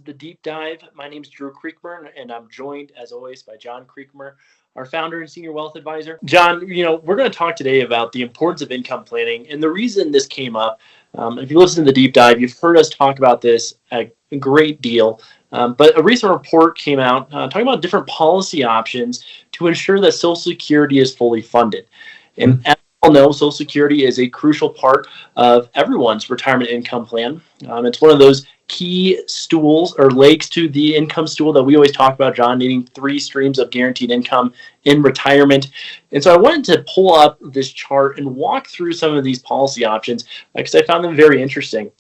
The Deep Dive. My name is Drew Creekmer, and I'm joined, as always, by John Creekmer, our founder and senior wealth advisor. John, we're going to talk today about the importance of income planning. And the reason this came up, if you listen to The Deep Dive, you've heard us talk about this a great deal. But a recent report came out talking about different policy options to ensure that Social Security is fully funded. And as we all know, Social Security is a crucial part of everyone's retirement income plan. It's one of those key stools or legs to the income stool that we always talk about, John, needing 3 streams of guaranteed income in retirement. And so I wanted to pull up this chart and walk through some of these policy options because I found them very interesting.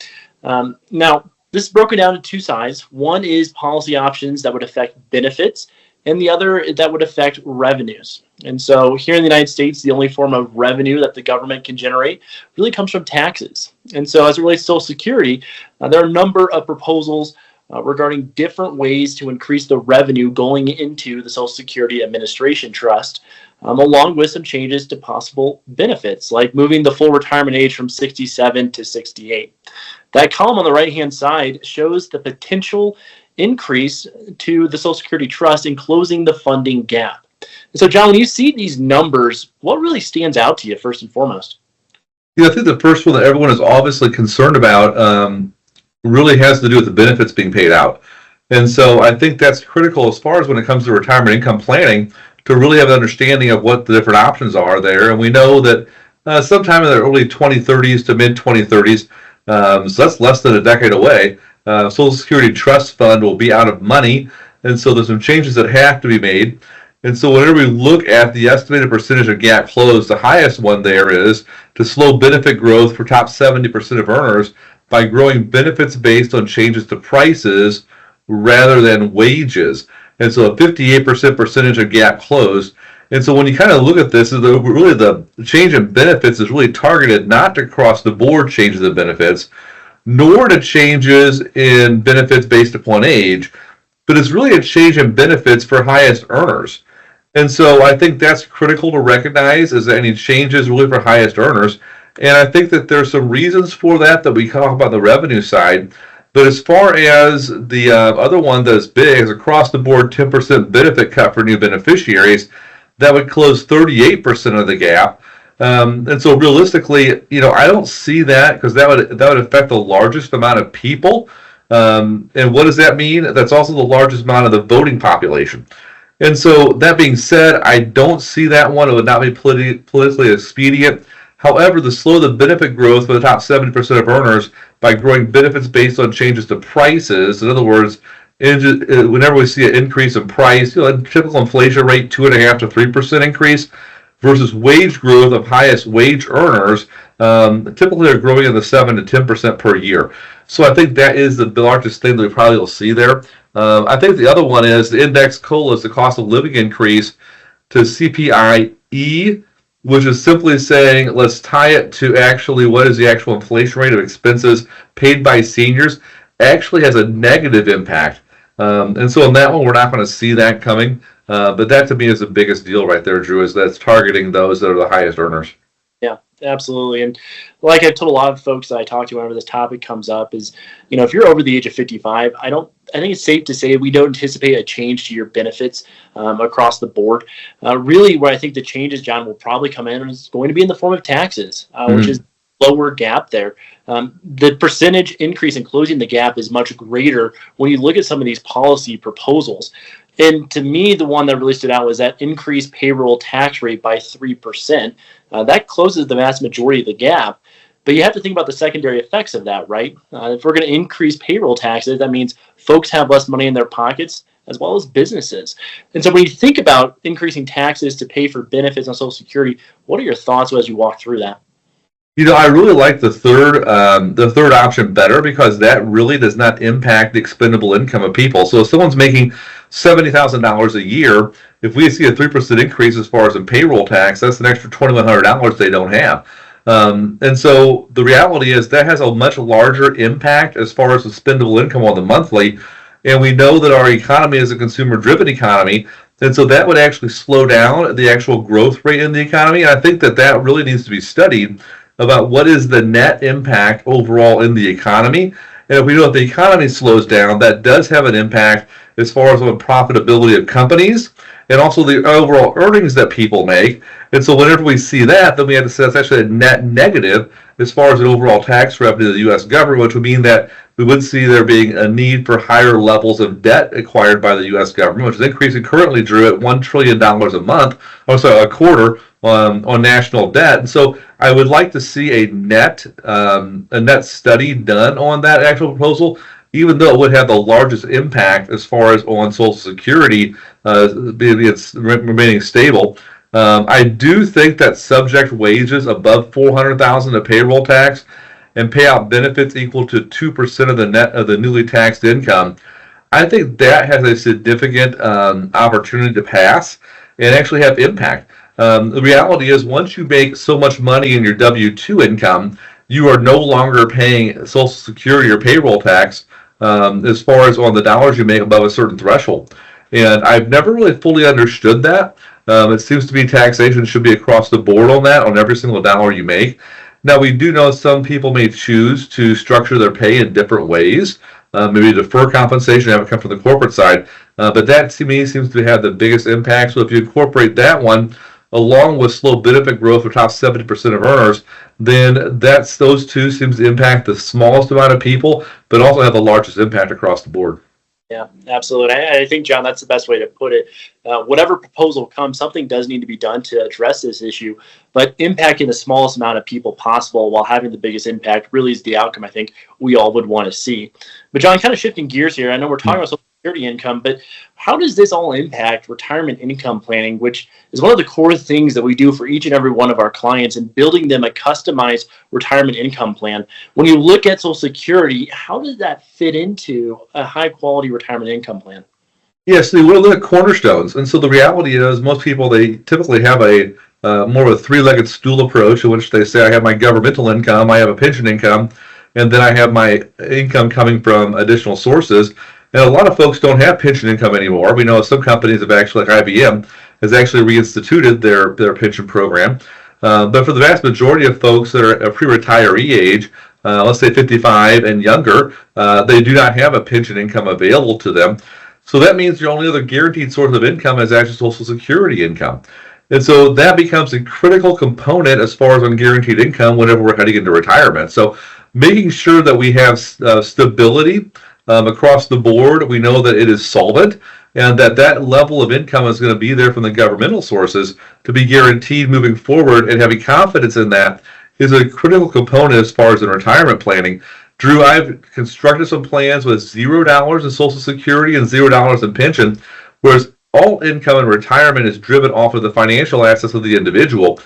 Now, this is broken down into 2 sides. One is policy options that would affect benefits, and the other that would affect revenues. And so here in the United States, the only form of revenue that the government can generate really comes from taxes. And so as it relates to Social Security, there are a number of proposals regarding different ways to increase the revenue going into the Social Security Administration Trust, along with some changes to possible benefits, like moving the full retirement age from 67 to 68. That column on the right-hand side shows the potential increase to the Social Security Trust in closing the funding gap. And so, John, when you see these numbers, what really stands out to you first and foremost? I think the first one that everyone is obviously concerned about really has to do with the benefits being paid out. And so I think that's critical as far as when it comes to retirement income planning to really have an understanding of what the different options are there. And we know that sometime in the early 2030s to mid 2030s, so that's less than a decade away, Social Security Trust Fund will be out of money. And so there's some changes that have to be made. And so whenever we look at the estimated percentage of gap closed, the highest one there is to slow benefit growth for top 70% of earners by growing benefits based on changes to prices rather than wages. And so a 58% percentage of gap closed. And so when you kind of look at this, really the change in benefits is really targeted not to cross the board changes in benefits, nor to changes in benefits based upon age, but it's really a change in benefits for highest earners. And so I think that's critical to recognize is that any changes really for highest earners. And I think that there's some reasons for that we talk about the revenue side. But as far as the other one that's big is across the board 10% benefit cut for new beneficiaries, that would close 38% of the gap. And so realistically, I don't see that because that would affect the largest amount of people. And what does that mean? That's also the largest amount of the voting population. And so that being said, I don't see that one. It would not be politically expedient. However, to slow the benefit growth for the top 70% of earners by growing benefits based on changes to prices, in other words, whenever we see an increase in price, a typical inflation rate, 2.5% to 3% increase, versus wage growth of highest wage earners, typically are growing in the 7 to 10% per year. So I think that is the largest thing that we probably will see there. I think the other one is the index COLA, is the cost of living increase to CPI-E, which is simply saying let's tie it to actually what is the actual inflation rate of expenses paid by seniors, actually has a negative impact. And so in that one, we're not going to see that coming. But that to me is the biggest deal right there, Drew, is that's targeting those that are the highest earners. Yeah, absolutely. And like I've told a lot of folks that I talk to whenever this topic comes up is, if you're over the age of 55, I think it's safe to say we don't anticipate a change to your benefits across the board. Really, where I think the changes, John, will probably come in is going to be in the form of taxes, which is lower gap there. The percentage increase in closing the gap is much greater when you look at some of these policy proposals. And to me, the one that really stood out was that increased payroll tax rate by 3%. That closes the vast majority of the gap. But you have to think about the secondary effects of that, right? If we're going to increase payroll taxes, that means folks have less money in their pockets, as well as businesses. And so when you think about increasing taxes to pay for benefits on Social Security, what are your thoughts as you walk through that? I really like the third option better because that really does not impact the expendable income of people. So if someone's making $70,000 a year, if we see a 3% increase as far as in payroll tax, that's an extra $2,100 they don't have. And so the reality is that has a much larger impact as far as the spendable income on the monthly. And we know that our economy is a consumer-driven economy. And so that would actually slow down the actual growth rate in the economy. And I think that really needs to be studied about what is the net impact overall in the economy. And if we know that the economy slows down, that does have an impact as far as on profitability of companies and also the overall earnings that people make. And so whenever we see that, then we have to say that's actually a net negative as far as the overall tax revenue of the U.S. government, which would mean that we would see there being a need for higher levels of debt acquired by the U.S. government, which is increasing currently, Drew, at $1 trillion a quarter on national debt. And so I would like to see a net study done on that actual proposal, even though it would have the largest impact as far as on Social Security, it's remaining stable. I do think that subject wages above $400,000 to payroll tax and pay out benefits equal to 2% of the net of the newly taxed income. I think that has a significant opportunity to pass and actually have impact. The reality is, once you make so much money in your W-2 income, you are no longer paying Social Security or payroll tax as far as on the dollars you make above a certain threshold. And I've never really fully understood that. It seems to be taxation should be across the board on that, on every single dollar you make. Now, we do know some people may choose to structure their pay in different ways, maybe defer compensation, have it come from the corporate side. But that, to me, seems to have the biggest impact. So if you incorporate that one, along with slow benefit growth for top 70% of earners, then those two seems to impact the smallest amount of people, but also have the largest impact across the board. Yeah, absolutely. I think, John, that's the best way to put it. Whatever proposal comes, something does need to be done to address this issue, but impacting the smallest amount of people possible while having the biggest impact really is the outcome I think we all would want to see. But John, kind of shifting gears here, I know we're talking about Social Security income, but how does this all impact retirement income planning, which is one of the core things that we do for each and every one of our clients in building them a customized retirement income plan? When you look at Social Security, how does that fit into a high quality retirement income plan? Yes, they will look at cornerstones. And so the reality is most people, they typically have a more of a three-legged stool approach in which they say, I have my governmental income, I have a pension income, and then I have my income coming from additional sources. And a lot of folks don't have pension income anymore. We know some companies have actually, like IBM, has actually reinstituted their pension program. But for the vast majority of folks that are a pre-retiree age, let's say 55 and younger, they do not have a pension income available to them. So that means your only other guaranteed source of income is actually Social Security income. And so that becomes a critical component as far as on guaranteed income whenever we're heading into retirement. So making sure that we have stability across the board, we know that it is solvent, and that level of income is going to be there from the governmental sources to be guaranteed moving forward, and having confidence in that is a critical component as far as in retirement planning. Drew, I've constructed some plans with $0 in Social Security and $0 in pension, whereas all income in retirement is driven off of the financial assets of the individual.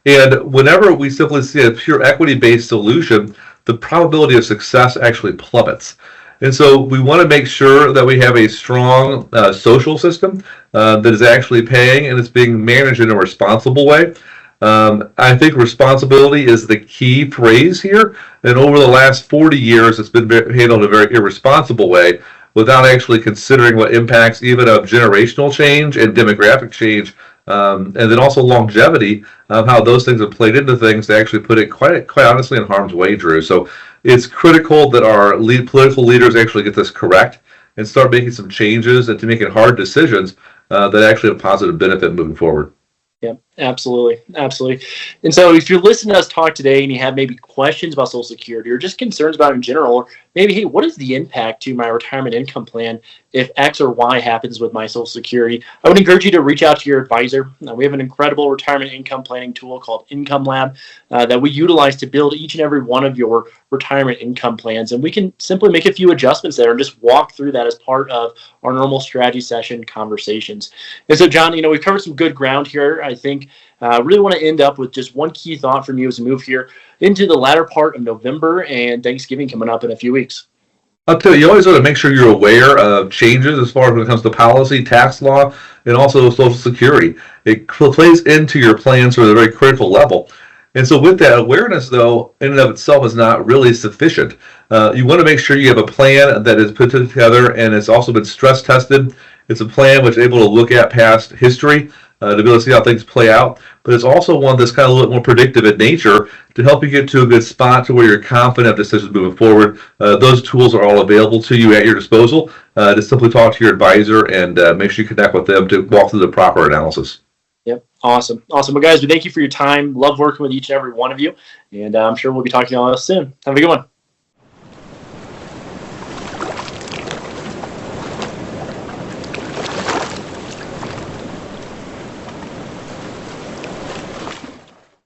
And whenever we simply see a pure equity-based solution, the probability of success actually plummets. And so we want to make sure that we have a strong social system that is actually paying and it's being managed in a responsible way. I think responsibility is the key phrase here. And over the last 40 years, it's been handled in a very irresponsible way without actually considering what impacts even of generational change and demographic change, and then also longevity, how those things have played into things to actually put it quite honestly in harm's way, Drew. So it's critical that our political leaders actually get this correct and start making some changes and to making hard decisions that actually have positive benefit moving forward. Yeah, absolutely. Absolutely. And so if you're listening to us talk today and you have maybe questions about Social Security or just concerns about it in general, or maybe, hey, what is the impact to my retirement income plan if X or Y happens with my Social Security? I would encourage you to reach out to your advisor. We have an incredible retirement income planning tool called Income Lab that we utilize to build each and every one of your retirement income plans. And we can simply make a few adjustments there and just walk through that as part of our normal strategy session conversations. And so, John, we've covered some good ground here. I think really want to end up with just one key thought from you as we move here into the latter part of November and Thanksgiving coming up in a few weeks. I'll tell you, you always want to make sure you're aware of changes as far as when it comes to policy, tax law, and also Social Security. It plays into your plans at a very critical level. And so with that awareness, though, in and of itself is not really sufficient. You want to make sure you have a plan that is put together and it's also been stress tested. It's a plan which is able to look at past history to be able to see how things play out. But it's also one that's kind of a little bit more predictive in nature to help you get to a good spot to where you're confident of decisions moving forward. Those tools are all available to you at your disposal. Just simply talk to your advisor and make sure you connect with them to walk through the proper analysis. Yep. Awesome. Well, guys, we thank you for your time. Love working with each and every one of you. And I'm sure we'll be talking to you all soon. Have a good one.